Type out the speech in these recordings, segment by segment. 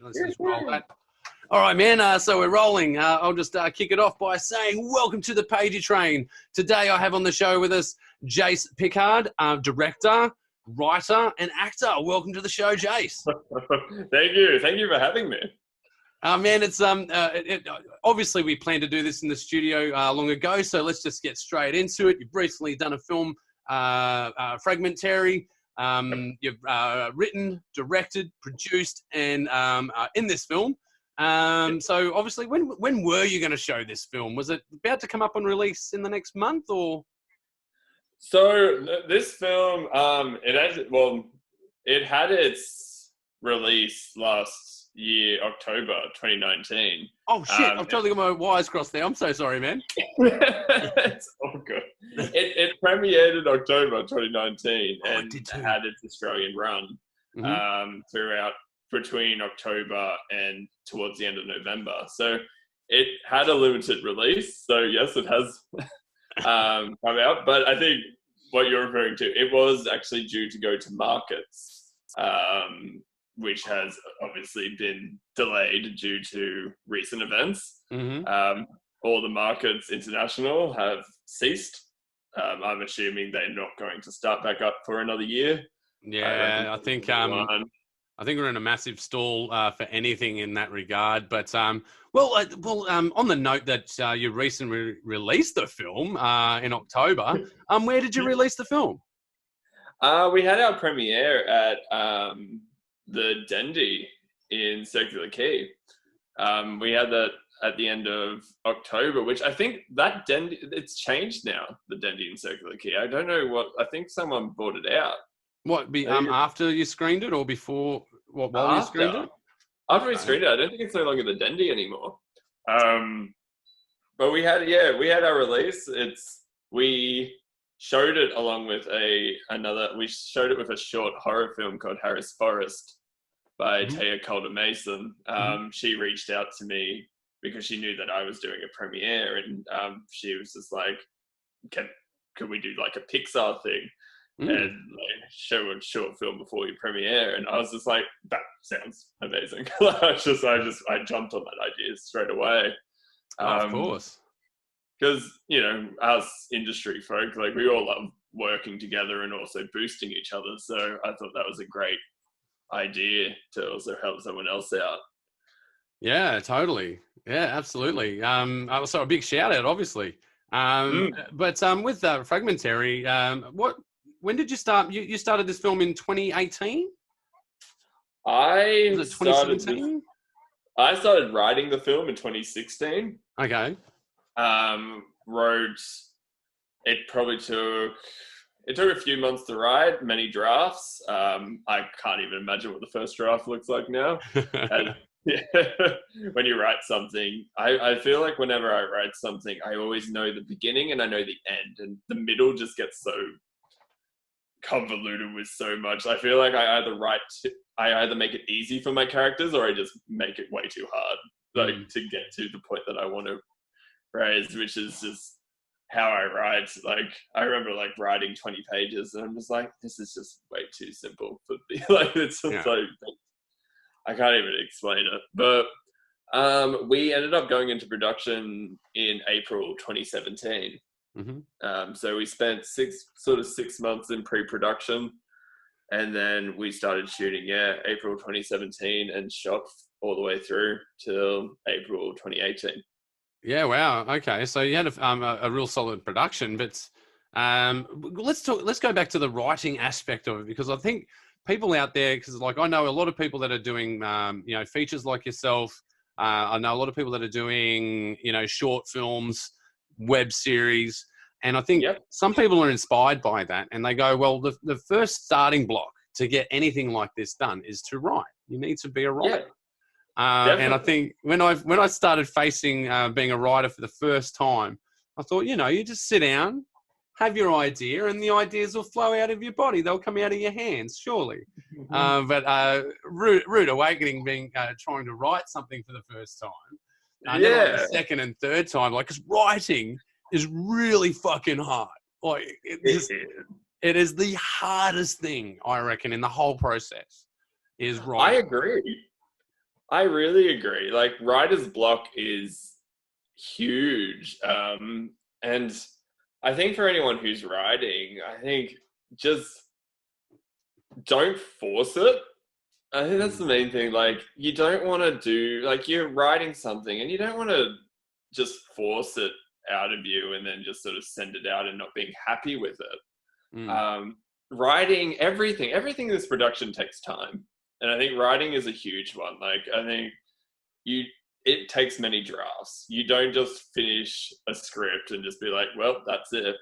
let's just roll that. All right, man. So we're rolling. I'll just kick it off by saying welcome to the Pagey Train. Today I have on the show with us Jace Pickard, director, writer, and actor. Welcome to the show, Jace. Thank you. Thank you for having me. Man, it's obviously we planned to do this in the studio long ago, so let's just get straight into it. You've recently done a film, Fragmentary. You've written, directed, produced, and in this film. So obviously, when were you going to show this film? Was it about to come up on release in the next month, or? So this film, it had its release last year, October 2019. Oh shit! I've totally got my wires crossed there. I'm so sorry, man. It's all good. It premiered in October 2019 and had its Australian run throughout between October and towards the end of November. So it had a limited release. So yes, it has come out. But I think what you're referring to, it was actually due to go to markets, which has obviously been delayed due to recent events. All the markets international have ceased. I'm assuming they're not going to start back up for another year. Yeah, I think we're in a massive stall for anything in that regard. But on the note that you recently released the film in October, where did you release the film? We had our premiere at the Dendy in Circular Quay. We had that at the end of October, which I think that Dendy, it's changed now, the Dendy in Circular Quay. I don't know I think someone bought it out. What, after you screened it or before, while you screened it? After we screened it, I don't think it's no longer the Dendy anymore. But we had our release. We showed it along with we showed it with a short horror film called Harris Forest by Taya Calder Mason. She reached out to me because she knew that I was doing a premiere, and she was just like, could we do like a Pixar thing? And like, show a short film before you premiere, and I was just like, that sounds amazing. I jumped on that idea straight away. Of course, because us industry folk, like we all love working together and also boosting each other. So I thought that was a great idea to also help someone else out. Yeah, totally. Yeah, absolutely. So a big shout out, obviously. But with Fragmentary, when did you start? You started this film in 2018? Was it 2017? I started writing the film in 2016. Okay. Wrote, it took a few months to write, many drafts. I can't even imagine what the first draft looks like now. When you write something, I feel like whenever I write something, I always know the beginning and I know the end, and the middle just gets so convoluted with so much. I feel like I either make it easy for my characters or I just make it way too hard, like to get to the point that I want to raise, which is just how I write. Like I remember like writing 20 pages and I'm just like, this is just way too simple for me. Like it's just like, I can't even explain it. But we ended up going into production in April 2017. So we spent 6 months in pre-production, and then we started shooting April 2017 and shot all the way through till April 2018. Yeah, wow. Okay, so you had a real solid production, but let's go back to the writing aspect of it, because I think people out there, because like I know a lot of people that are doing features like yourself. I know a lot of people that are doing short films, web series. And I think some people are inspired by that, and they go, well, the first starting block to get anything like this done is to write. You need to be a writer. And I think when I started facing being a writer for the first time, I thought, you just sit down, have your idea, and the ideas will flow out of your body. They'll come out of your hands, surely. But rude awakening being trying to write something for the first time. Like the second and third time, because writing is really fucking hard. Like it is the hardest thing, I reckon, in the whole process is writing. I agree. I really agree. Like, writer's block is huge. And I think for anyone who's writing, I think just don't force it. I think that's the main thing. Like, you don't want to do, like, you're writing something and you don't want to just force it out of you and then just sort of send it out and not being happy with it. Writing everything in this production takes time. And I think writing is a huge one. Like, I think it takes many drafts. You don't just finish a script and just be like, well, that's it.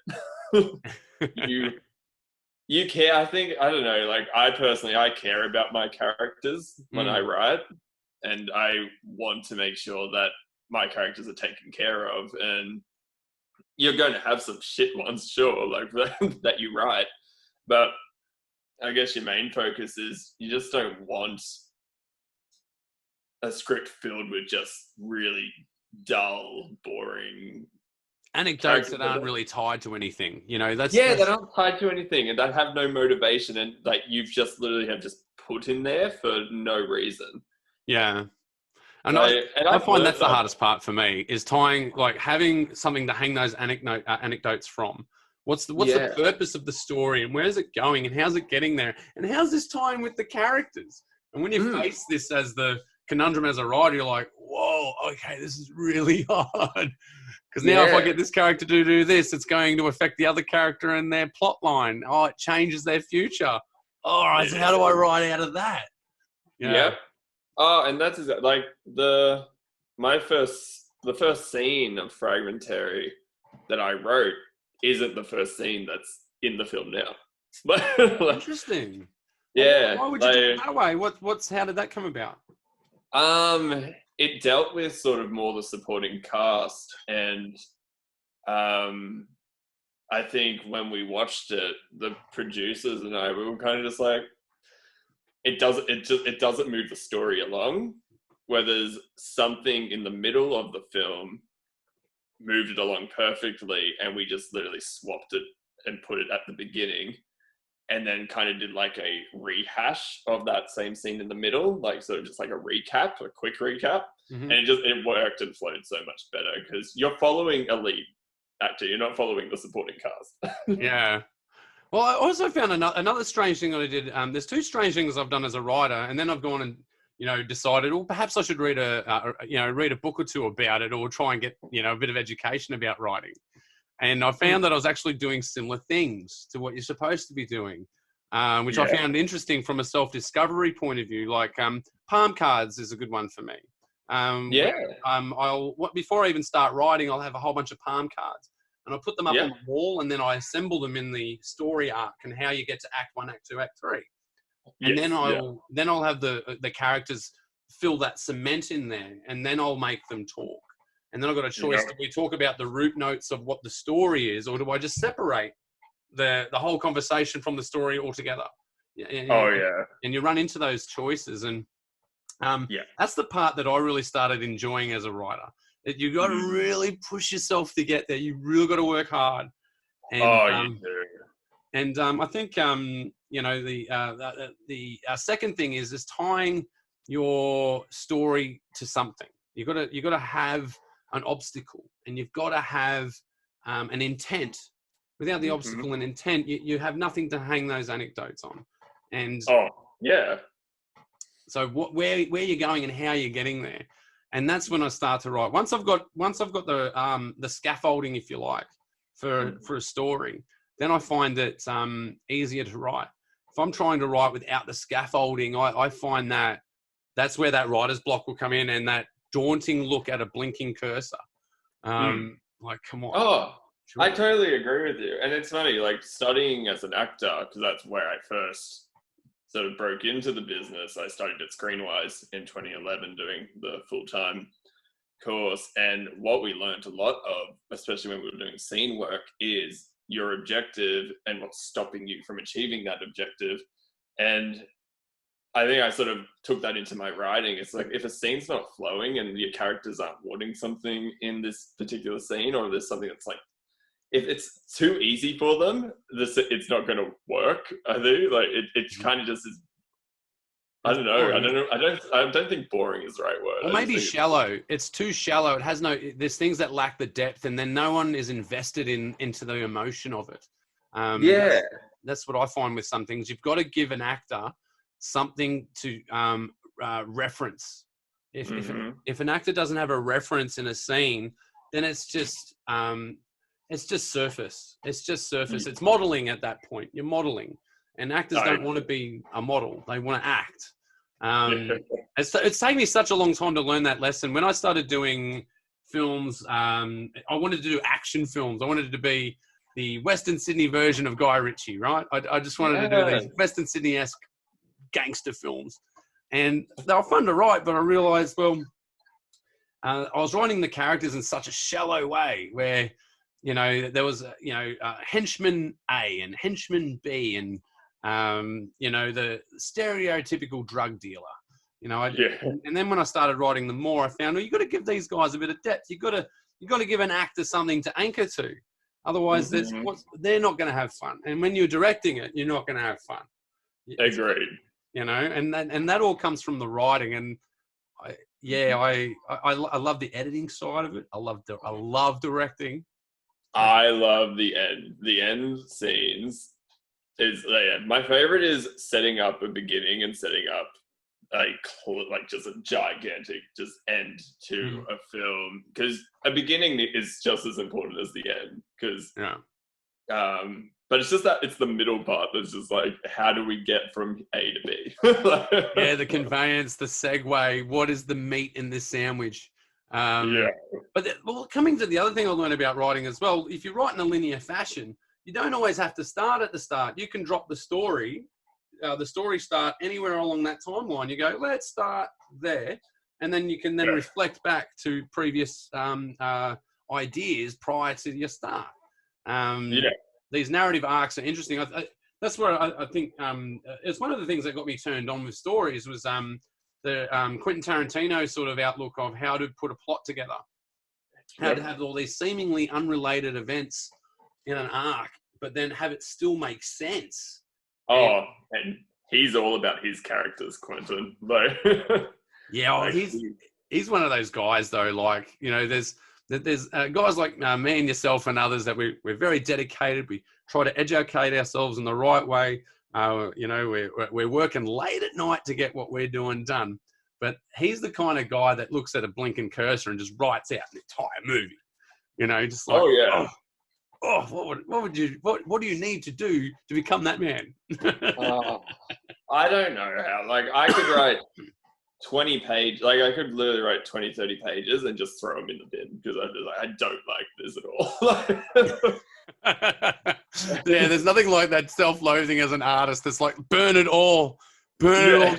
You care. I think, I don't know, like, I care about my characters when I write, and I want to make sure that my characters are taken care of. And you're going to have some shit ones, sure, like that you write, but I guess your main focus is you just don't want a script filled with just really dull, boring anecdotes that aren't really tied to anything. You know, that's that aren't tied to anything and that have no motivation, and like you've just literally have just put in there for no reason. Yeah. And I find that's the hardest part for me, is tying, like, having something to hang those anecdotes from. What's the purpose of the story, and where's it going, and how's it getting there, and how's this tying with the characters? And when you face this as the conundrum as a writer, you're like, whoa, okay, this is really hard. Because now if I get this character to do this, it's going to affect the other character and their plot line. Oh, it changes their future. All right, so how do I write out of that? Yeah. Oh, and that's like the first scene of Fragmentary that I wrote isn't the first scene that's in the film now. Like, interesting. Yeah. Why would you do it that way? How did that come about? It dealt with sort of more the supporting cast, and I think when we watched it, the producers and I, we were kind of just like, it doesn't move the story along. Where there's something in the middle of the film moved it along perfectly, and we just literally swapped it and put it at the beginning, and then kind of did like a rehash of that same scene in the middle, like sort of just like a quick recap. And it worked and flowed so much better because you're following a lead actor, you're not following the supporting cast. Yeah. Well, I also found another strange thing that I did. There's two strange things I've done as a writer, and then I've gone and, you know, decided, well, perhaps I should read a book or two about it, or try and get, you know, a bit of education about writing. And I found that I was actually doing similar things to what you're supposed to be doing, which I found interesting from a self-discovery point of view. Like palm cards is a good one for me. Before I even start writing, I'll have a whole bunch of palm cards, and I'll put them up on the wall, and then I assemble them in the story arc and how you get to Act 1, Act 2, Act 3. And then I'll have the characters fill that cement in there, and then I'll make them talk. And then I've got a choice. Do we talk about the root notes of what the story is, or do I just separate the whole conversation from the story altogether? And you run into those choices. And that's the part that I really started enjoying as a writer. That you got to really push yourself to get there. You really got to work hard. And, you do. And I think, you know, the second thing is tying your story to something. You got to have an obstacle, and you've got to have an intent. Without the obstacle and intent, you have nothing to hang those anecdotes on. And so where you're going and how you're getting there, and that's when I start to write. Once I've got the scaffolding, if you like, for a story, then I find it easier to write. If I'm trying to write without the scaffolding, I find that's where that writer's block will come in, and that daunting look at a blinking cursor. Like, come on. Oh, I totally agree with you. And it's funny, like, studying as an actor, because that's where I first sort of broke into the business. I studied at Screenwise in 2011 doing the full-time course. And what we learned a lot of, especially when we were doing scene work, is your objective and what's stopping you from achieving that objective. And I think I sort of took that into my writing. It's like, if a scene's not flowing and your characters aren't wanting something in this particular scene, or there's something that's like, if it's too easy for them, it's not going to work, I think. Like, it kind of just is I don't know. I don't think boring is the right word. Or maybe shallow. It's too shallow. It has there's things that lack the depth, and then no one is invested into the emotion of it. That's what I find with some things. You've got to give an actor something to reference. If an actor doesn't have a reference in a scene, then it's just surface. It's just surface. It's modeling at that point. You're modeling. And actors don't want to be a model. They want to act. It's taken me such a long time to learn that lesson. When I started doing films, I wanted to do action films. I wanted it to be the Western Sydney version of Guy Ritchie, right? I just wanted to do these Western Sydney-esque gangster films. And they were fun to write, but I realised, I was writing the characters in such a shallow way where, there was, henchman A and henchman B and, the stereotypical drug dealer, and then when I started writing them more, I found, you got to give these guys a bit of depth. You got to give an actor something to anchor to. Otherwise, they're not going to have fun. And when you're directing it, you're not going to have fun. Agreed. And that all comes from the writing. And I love the editing side of it. I love directing. I love the end. The end scenes is my favorite is setting up a beginning and setting up like just a gigantic end to a film, because a beginning is just as important as the end, because but it's just that it's the middle part that's just like, how do we get from A to B? The conveyance, the segue, what is the meat in this sandwich? But coming to the other thing I learned about writing as well, if you write in a linear fashion, you don't always have to start at the start. You can drop the story start anywhere along that timeline. You go, let's start there. And then you can reflect back to previous ideas prior to your start. These narrative arcs are interesting. That's where I think it's one of the things that got me turned on with stories was the Quentin Tarantino sort of outlook of how to put a plot together, how to have all these seemingly unrelated events in an arc, but then have it still make sense. And he's all about his characters, Quentin. He's one of those guys though. Like, there's guys like me and yourself and others that we're very dedicated. We try to educate ourselves in the right way. We're working late at night to get what we're doing done. But he's the kind of guy that looks at a blinking cursor and just writes out an entire movie. Just like, what do you need to do to become that man? I don't know how. Like, I could write 20 pages. Like, I could literally write 20, 30 pages and just throw them in the bin because I don't like this at all. There's nothing like that self-loathing as an artist. It's like, burn it all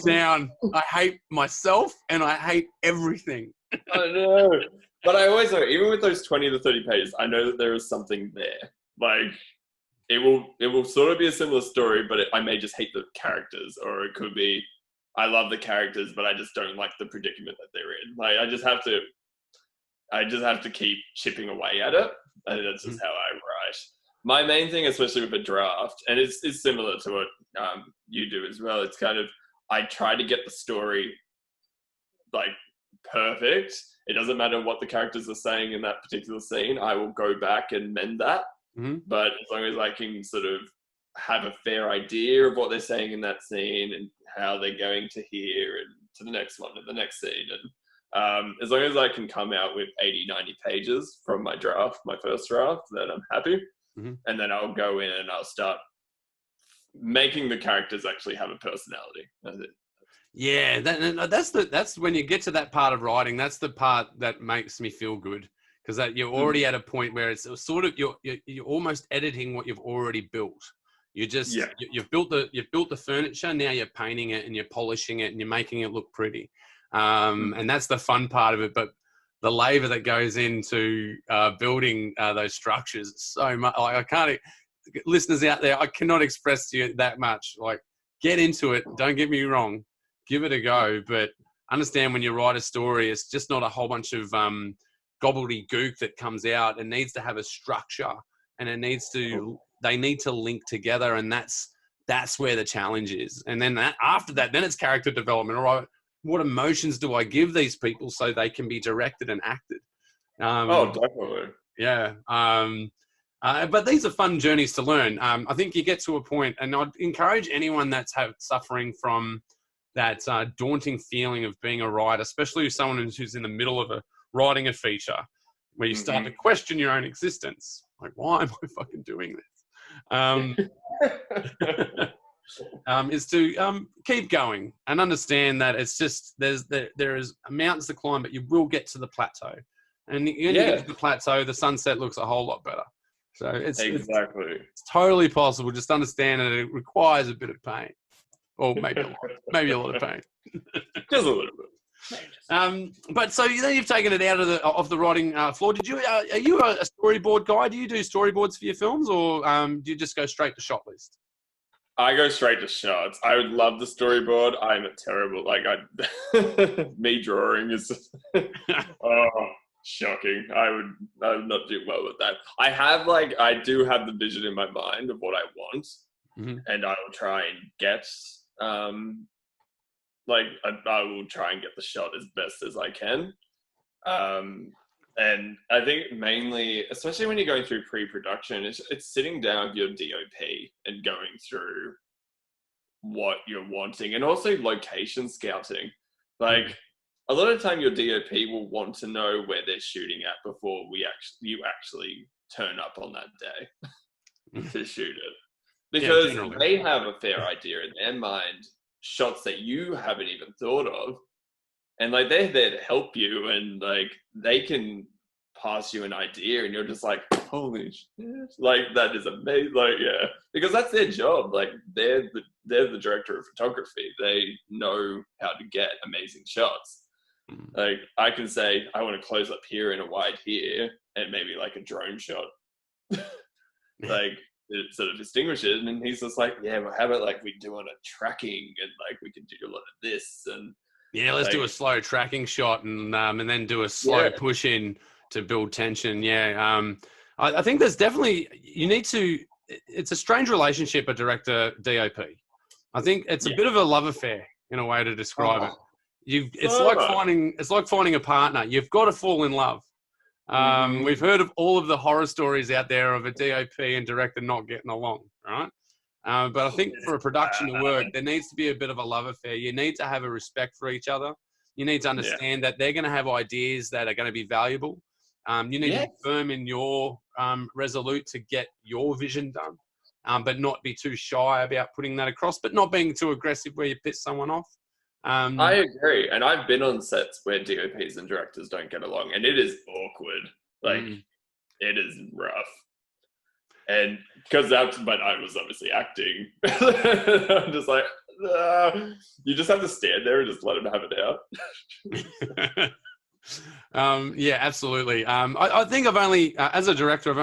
down. I hate myself and I hate everything. I know. But I always know, even with those 20 to 30 pages, I know that there is something there. Like, it will sort of be a similar story, but I may just hate the characters, or it could be, I love the characters, but I just don't like the predicament that they're in. Like, I just have to keep chipping away at it. And that's just how I write. My main thing, especially with a draft, and it's similar to what you do as well, it's kind of, I try to get the story, like, perfect. It doesn't matter what the characters are saying in that particular scene. I will go back and mend that. But as long as I can sort of have a fair idea of what they're saying in that scene and how they're going to hear and to the next one and the next scene. And as long as I can come out with 80, 90 pages from my first draft, then I'm happy. And then I'll go in and I'll start making the characters actually have a personality. That's it. Yeah, that's when you get to that part of writing. That's the part that makes me feel good, because that you're already at a point where it's sort of you're almost editing what you've already built. You just you've built the furniture. Now you're painting it and you're polishing it and you're making it look pretty. And that's the fun part of it. But the labor that goes into building those structures is so much. Like, I can't. Listeners out there, I cannot express to you that much. Like, get into it. Don't get me wrong. Give it a go, but understand when you write a story, it's just not a whole bunch of gobbledygook that comes out. It needs to have a structure, and they need to link together, and that's that's where the challenge is. And then after that, then it's character development. All right, what emotions do I give these people so they can be directed and acted? Definitely. Yeah. But these are fun journeys to learn. I think you get to a point, and I'd encourage anyone that's suffering from that daunting feeling of being a writer, especially someone who's in the middle of writing a feature, where you start to question your own existence. Like, why am I fucking doing this? Is to keep going and understand that it's just there is mountains to climb, but you will get to the plateau. And when you get to the plateau, the sunset looks a whole lot better. So it's totally possible. Just understand that it requires a bit of pain, or maybe a lot of pain. Just a little bit. But so then you've taken it out of the writing floor. Did you? Are you a storyboard guy? Do you do storyboards for your films, or do you just go straight to shot list? I go straight to shots. I would love the storyboard. I'm a terrible, me drawing is shocking. I would not do well with that. I do have the vision in my mind of what I want, and I will try and get, I will try and get the shot as best as I can. And I think mainly, especially when you're going through pre-production, it's sitting down with your DOP and going through what you're wanting, and also location scouting. Like, a lot of the time your DOP will want to know where they're shooting at before you actually turn up on that day to shoot it. Because they have a fair idea in their mind, shots that you haven't even thought of. And they're there to help you, and they can pass you an idea, and you're just like, holy shit. That is amazing. Because that's their job. They're the director of photography. They know how to get amazing shots. I can say, I want to close up here and a wide here, and maybe a drone shot. It sort of distinguishes, and he's just like, yeah, well, how about we do on a tracking, and we can do a lot of this, and yeah, let's do a slow tracking shot, and then do a slow push in to build tension. I think there's definitely, it's a strange relationship, a director DOP. I think it's a bit of a love affair in a way to describe it. It's like finding a partner. You've got to fall in love. We've heard of all of the horror stories out there of a DOP and director not getting along, right? But I think for a production to work, there needs to be a bit of a love affair. You need to have a respect for each other. You need to understand that they're going to have ideas that are going to be valuable. You need to be firm in your resolute to get your vision done, but not be too shy about putting that across, but not being too aggressive where you piss someone off. I agree. And I've been on sets where DOPs and directors don't get along, and it is awkward. It is rough. And but I was obviously acting. I'm just like, you just have to stand there and just let him have it out. Yeah, absolutely. I think I've only, as a director,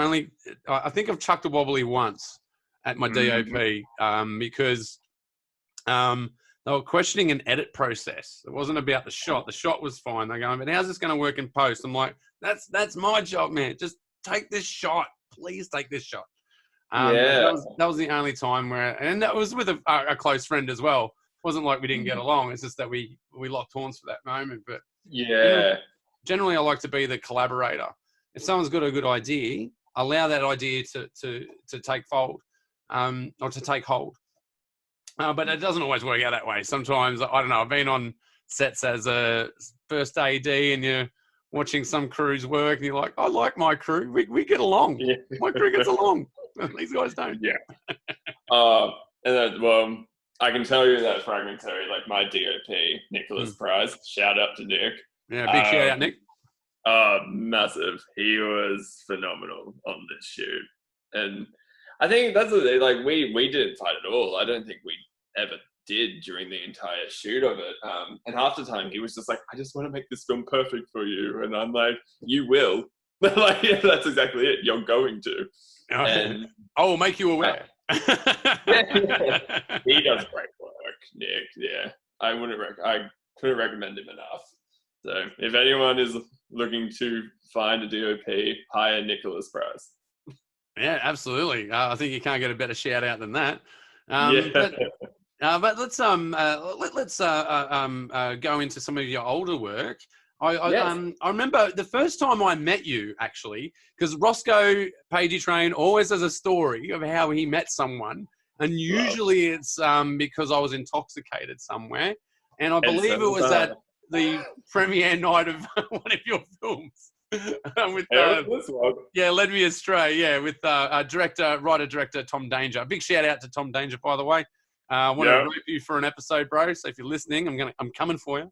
I think I've chucked a wobbly once at my DOP because they were questioning an edit process. It wasn't about the shot. The shot was fine. They're going, but how's this going to work in post? I'm like, that's my job, man. Just take this shot. Please take this shot. That was the only time and that was with a close friend as well. It wasn't like we didn't get along. It's just that we locked horns for that moment. But generally I like to be the collaborator. If someone's got a good idea, allow that idea to take fold, or to take hold. But it doesn't always work out that way. Sometimes, I don't know, I've been on sets as a first AD and you're watching some crews work and you're like, I like my crew. We get along. Yeah. My crew gets along. These guys don't. Yeah. And then, I can tell you that Fragmentary, my DOP, Nicholas Price, shout out to Nick. Yeah, big shout out, Nick. Massive. He was phenomenal on this shoot. And I think that's the thing, we didn't fight at all. I don't think we ever did during the entire shoot of it. And half the time he was just like, I just want to make this film perfect for you. And I'm like, you will. That's exactly it. You're going to. And I will make you aware. He does great work, Nick. Yeah. I couldn't recommend him enough. So if anyone is looking to find a DOP, hire Nicholas Price. Yeah, absolutely. I think you can't get a better shout out than that. Yeah. But let's go into some of your older work. I remember the first time I met you, actually, because Roscoe Pagey Train always has a story of how he met someone, and usually it's because I was intoxicated somewhere, and I believe it was at the premiere night of one of your films. Led Me Astray. Yeah, with writer-director Tom Danger. Big shout out to Tom Danger, by the way. I want to rope you for an episode, bro. So if you're listening, I'm coming for you.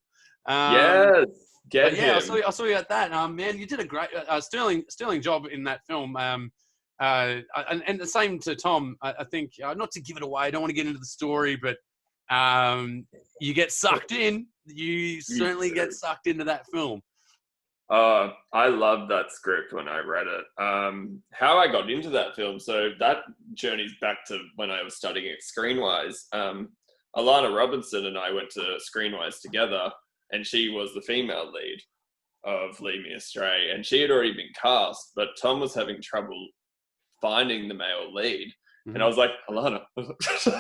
Yes. Get him. I saw you at that. Man, you did a great, sterling job in that film. And the same to Tom. I think, not to give it away, I don't want to get into the story, but you get sucked in. You certainly get sucked into that film. I loved that script when I read it. How I got into that film, so that journey's back to when I was studying at Screenwise. Alana Robinson and I went to Screenwise together, and she was the female lead of Lead Me Astray, and she had already been cast, but Tom was having trouble finding the male lead. And I was like, Alana,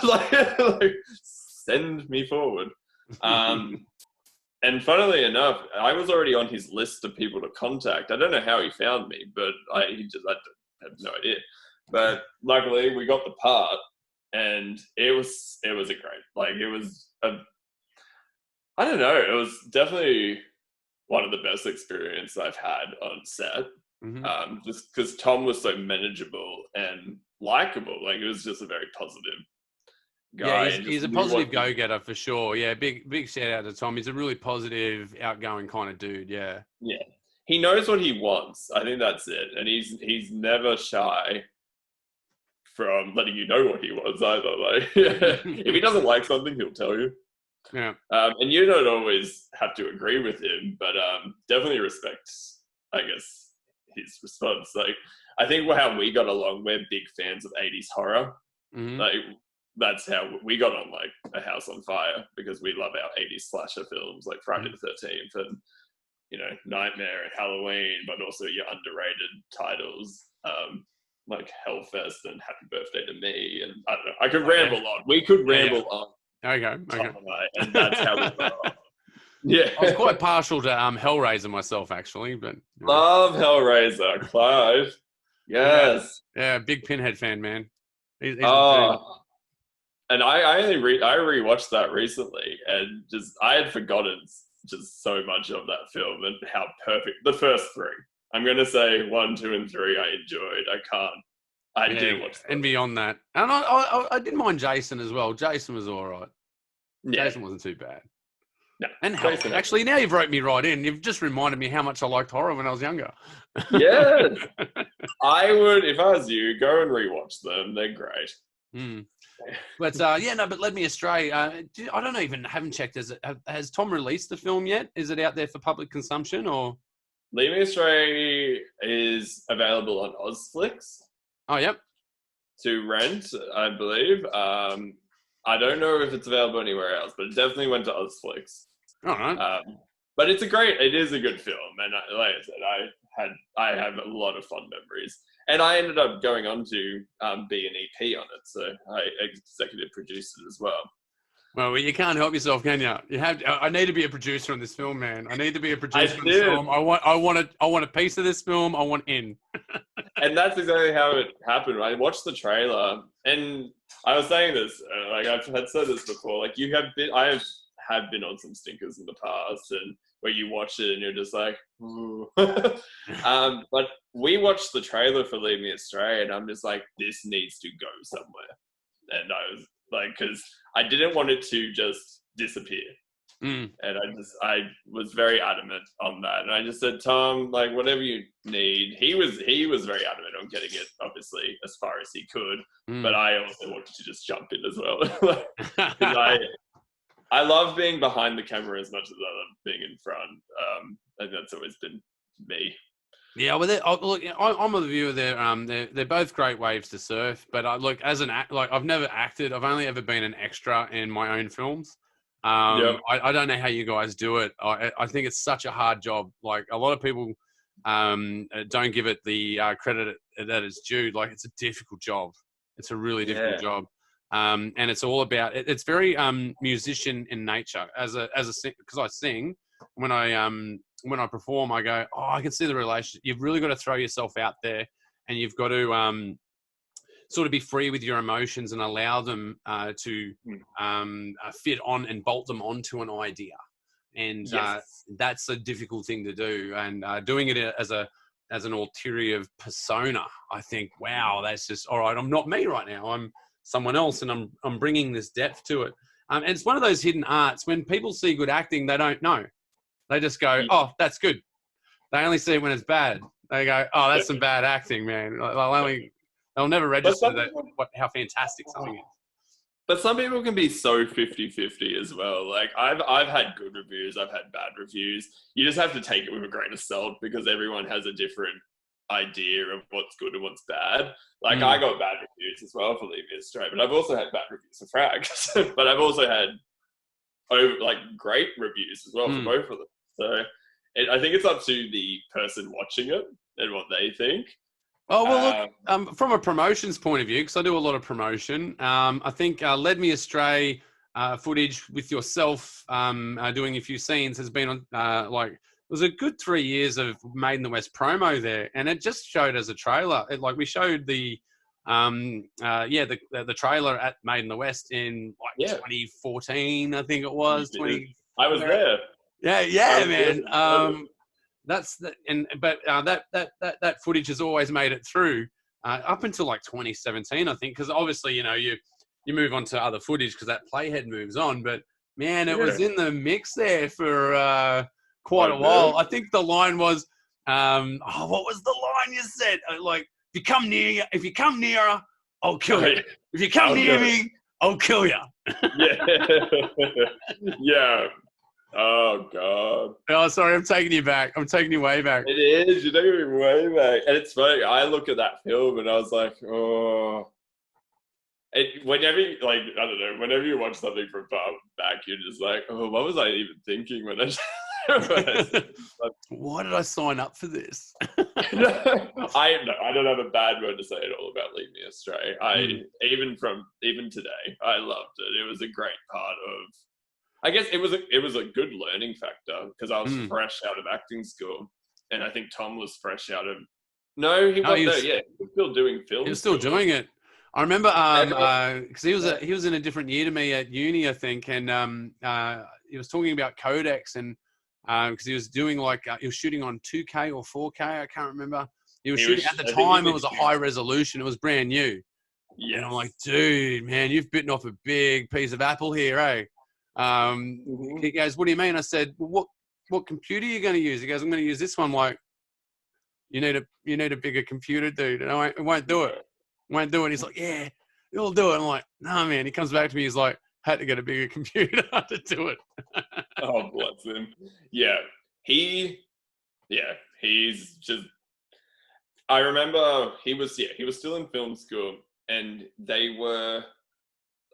like, send me forward. And funnily enough, I was already on his list of people to contact. I don't know how he found me, but I have no idea. But luckily, we got the part, and it was a great, like, it was I don't know, it was definitely one of the best experiences I've had on set. Just because Tom was so manageable and likable. Like, it was just a very positive guy. Yeah, he's a positive go-getter for sure. Yeah, big shout out to Tom. He's a really positive, outgoing kind of dude. Yeah. Yeah. He knows what he wants. I think that's it. And he's never shy from letting you know what he wants either. Like, if he doesn't like something, he'll tell you. Yeah. And you don't always have to agree with him, but definitely respect, I guess, his response. Like, I think how we got along, we're big fans of 80s horror. Like, that's how we got on, like, A House on Fire, because we love our 80s slasher films like Friday the 13th and, you know, Nightmare and Halloween, but also your underrated titles like Hellfest and Happy Birthday to Me. And I don't know, I could ramble on. We could ramble on. Okay. And that's how we got on. Yeah. I was quite partial to Hellraiser myself, actually, but love Hellraiser, Clive. Yes. Yeah, big Pinhead fan, man. He's and I rewatched that recently, and just I had forgotten just so much of that film and how perfect the first three. I'm gonna say 1, 2, and 3. I enjoyed. I didn't watch them. And beyond that, and I didn't mind Jason as well. Jason was all right. Yeah. Jason wasn't too bad. No, and actually, now you've roped me right in. You've just reminded me how much I liked horror when I was younger. Yes, I would, if I was you, go and rewatch them. They're great. But but Led Me Astray. I haven't checked. Has Tom released the film yet? Is it out there for public consumption or? Lead Me Astray is available on Ozflix. Oh, yep. To rent, I believe. I don't know if it's available anywhere else, but it definitely went to Ozflix. All right. But it is a good film, and like I said, I have a lot of fond memories, and I ended up going on to be an EP on it, so I executive produced it as well. Well, you can't help yourself, can you? I need to be a producer on this film, man. I need to be a producer on this film. I want a piece of this film. I want in. And that's exactly how it happened. I watched the trailer, and I was saying this, like I've had said this before. Like I have been on some stinkers in the past, and where you watch it and you're just like, ooh. But we watched the trailer for Lead Me Astray, and I'm just like, this needs to go somewhere. And I was like, because I didn't want it to just disappear. And I was very adamant on that. And I just said, Tom, like, whatever you need. He was very adamant on getting it, obviously, as far as he could. But I also wanted to just jump in as well. Because I love being behind the camera as much as I love being in front. And that's always been me. Yeah, well, I'm of the view that they're both great waves to surf. But I've never acted. I've only ever been an extra in my own films. I don't know how you guys do it. I think it's such a hard job. Like, a lot of people don't give it the credit that it's due. Like, it's a difficult job. It's a really difficult job. and it's all about. It's very musician in nature. Because I sing, when I perform, I go, oh, I can see the relationship. You've really got to throw yourself out there, and you've got to sort of be free with your emotions and allow them to fit on and bolt them onto an idea. And that's a difficult thing to do. And doing it as an ulterior persona, I think, wow, that's just, all right, I'm not me right now. I'm someone else, and I'm bringing this depth to it. And it's one of those hidden arts. When people see good acting, they don't know. They just go, oh, that's good. They only see it when it's bad. They go, oh, that's some bad acting, man. They'll never register how fantastic something is. But some people can be so 50-50 as well. Like I've had good reviews, I've had bad reviews. You just have to take it with a grain of salt because everyone has a different idea of what's good and what's bad. Like I got bad reviews as well for Leave Me Astray, but I've also had bad reviews for Frag. But I've also had great reviews as well for both of them. So I think it's up to the person watching it and what they think. Oh, well, look, from a promotions point of view, because I do a lot of promotion, I think Led Me Astray footage with yourself doing a few scenes has been on, it was a good 3 years of Made in the West promo there, and it just showed as a trailer. We showed the trailer at Made in the West in 2014, I think it was. I was there. Yeah, man. That footage has always made it through up until 2017, I think, because obviously you move on to other footage because that playhead moves on. But man, it was in the mix there for quite a while. I think the line was, what was the line you said? If you come nearer, I'll kill you. If you come near me, I'll kill you. Yeah. Oh, God. Oh, sorry, I'm taking you back. I'm taking you way back. It is. You're taking me way back. And it's funny. I look at that film and I was like, oh. Whenever you watch something from far back, you're just like, oh, what was I even thinking when I... Why did I sign up for this? I don't have a bad word to say at all about Leave Me Astray. Even today, I loved it. It was a great part of... I guess it was a good learning factor because I was fresh out of acting school, and I think Tom was fresh out of. No, he wasn't. He was still doing film. He was still doing it. I remember because he was in a different year to me at uni, I think, and he was talking about codecs and because he was doing he was shooting on 2K or 4K, I can't remember. He was shooting at the time. It was a high resolution. It was brand new. Yeah, and I'm like, dude, man, you've bitten off a big piece of apple here, eh? He goes, what do you mean? I said, well, what computer are you going to use? He goes, I'm going to use this one. Like, you need a bigger computer, dude. And it won't do it. Won't do it. He's like, yeah, it'll do it. I'm like, no, man. He comes back to me. He's like, had to get a bigger computer to do it. Oh, bless him. Yeah. He's just, I remember he was still in film school and they were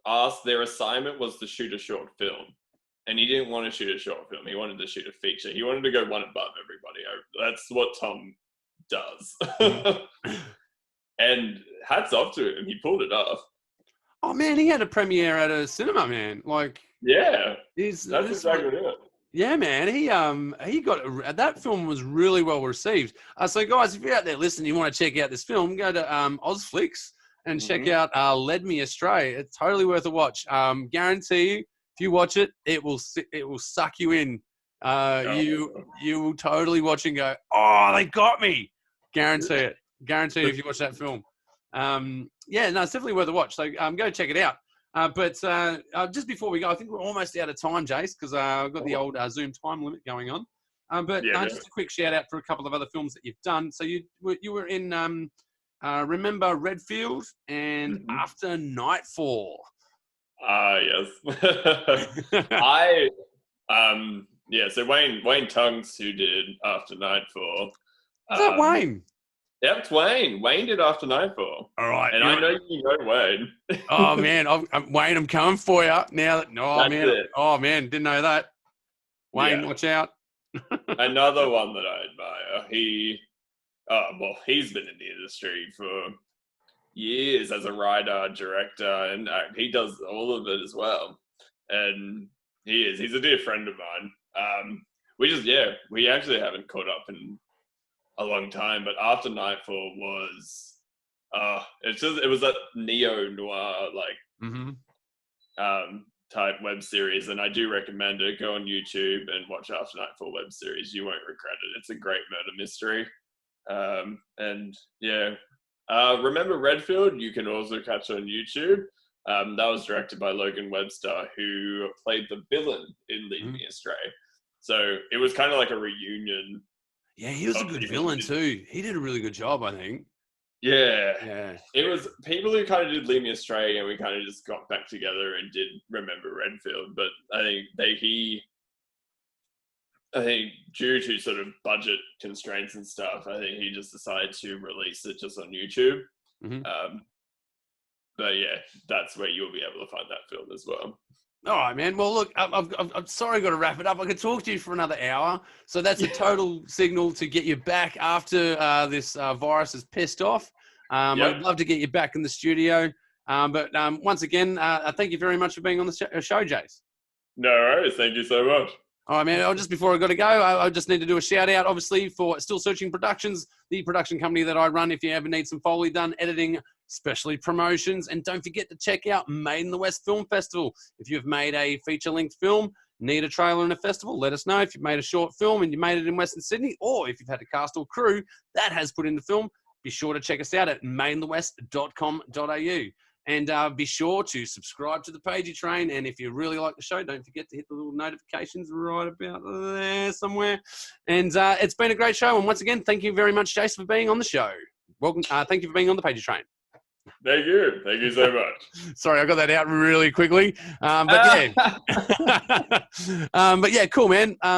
asked, their assignment was to shoot a short film, and he didn't want to shoot a short film. He wanted to shoot a feature. He wanted to go one above everybody. That's what Tom does. And hats off to him. He pulled it off. Oh man, he had a premiere at a cinema, man. That's exactly it. Yeah, man. He got that film was really well received. So guys, if you're out there listening, you want to check out this film, go to Ozflix and check out Led Me Astray. It's totally worth a watch. Guarantee you, if you watch it, it will suck you in. You will totally watch and go, oh, they got me. Guarantee it. Guaranteed if you watch that film. It's definitely worth a watch. So go check it out. But just before we go, I think we're almost out of time, Jace, because I've got the old Zoom time limit going on. Just a quick shout out for a couple of other films that you've done. So you were in Remember Redfield and After Nightfall. Yes. So Wayne Tunks, who did After Nightfall. Is that Wayne? Yep, it's Wayne. Wayne did After Nightfall. All right. And I know you know Wayne. Oh, man. Wayne, I'm coming for you. Oh, man. Didn't know that. Wayne, watch out. Another one that I admire. He's been in the industry for years as a writer, director, and he does all of it as well. And he's a dear friend of mine. We actually haven't caught up in a long time, but After Nightfall was, it was that neo-noir, type web series, and I do recommend it. Go on YouTube and watch After Nightfall web series. You won't regret it. It's a great murder mystery. Remember Redfield? You can also catch on YouTube. That was directed by Logan Webster, who played the villain in Lead Me Astray. So it was kind of like a reunion. Yeah, he was a good villain too. He did a really good job, I think. Yeah. It was people who kind of did Lead Me Astray, and we kind of just got back together and did Remember Redfield. But I think due to sort of budget constraints and stuff, I think he just decided to release it just on YouTube. But yeah, that's where you'll be able to find that film as well. All right, man. Well, look, I'm sorry I've got to wrap it up. I could talk to you for another hour. So that's a total signal to get you back after this virus is pissed off. I'd love to get you back in the studio. But once again, thank you very much for being on the show, Jace. No worries. Thank you so much. All right, man. Just before I got to go, I just need to do a shout out, obviously, for Still Searching Productions, the production company that I run. If you ever need some Foley done, editing, especially promotions, and don't forget to check out Made in the West Film Festival. If you've made a feature-length film, need a trailer in a festival, let us know. If you've made a short film and you made it in Western Sydney, or if you've had a cast or crew that has put in the film, be sure to check us out at madeinthewest.com.au. And be sure to subscribe to the Pagey Train. And if you really like the show, don't forget to hit the little notifications right about there somewhere. And it's been a great show. And once again, thank you very much, Jace, for being on the show. Welcome. Thank you for being on the Pagey Train. Thank you. Thank you so much. Sorry, I got that out really quickly. But yeah. But yeah, cool, man.